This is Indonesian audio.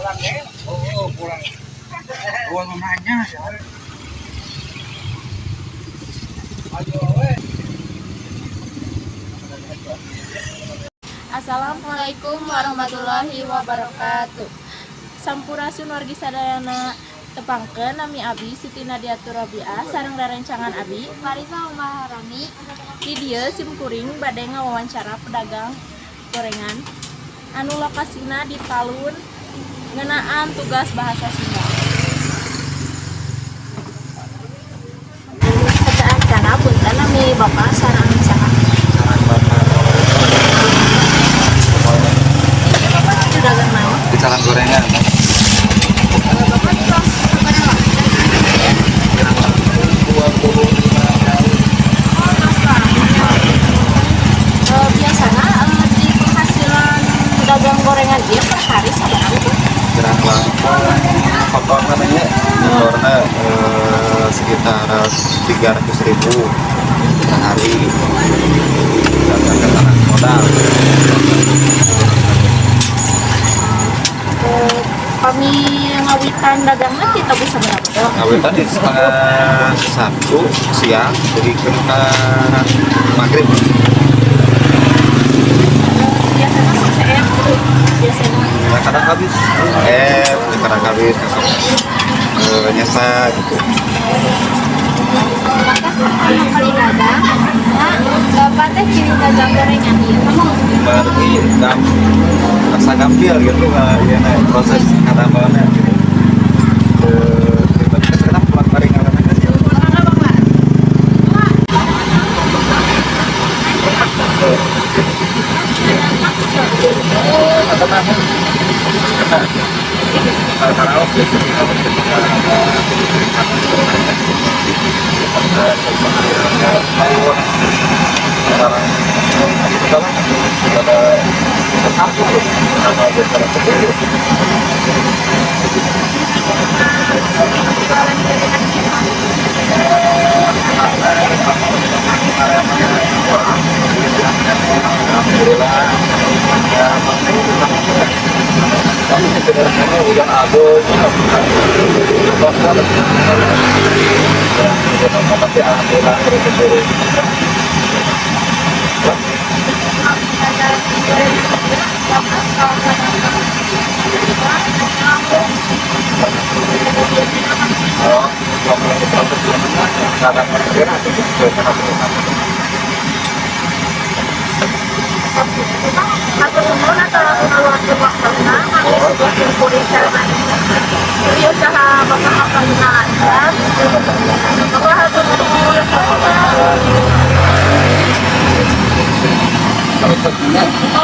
Oh, pulang. Gua mau nanya ya. Ayo, weh. Assalamualaikum warahmatullahi wabarakatuh. Sampurasun wargi sadayana tepangkeun nami abdi Siti Nadiatur Rabiah sareng rerencangan abdi Marisa Maharani. di dieu simkuring bade ngawawancara pedagang gorengan anu lokasina di Talun ngeunaan tugas bahasa Sunda. Bacaan cara punten nami Bapak sareng cara. Bapak pedagang naon? Bicara gorengan. Bapak tukang pada biasanya di penghasilan dagang gorengan dia per hari sabaraha tuh? Gerak kotor namanya motornya sekitar 300.000 per hari dan tanah modal. Kami ngawitan dagangnya kita bisa berapa? Ngawitan di setengah 1 siang jadi kena maghrib. Biasanya CF biasanya Ya, kadang habis kadang habis nyesa gitu. yang paling dagang Bapak teh ciri dagang gorengan dia Berarti rasa gampil gitu lah ya, proses ngatambalnya gitu. Kita sekarang pulang bareng karena sih. mana Bapak? Atau tamu. Karaoke. Hujan agung, tapi alhamdulillah terus. Atau semua atau waktu waktunya masih kuring cara jadi usaha Bapak akan lancar Bapak harus Kalau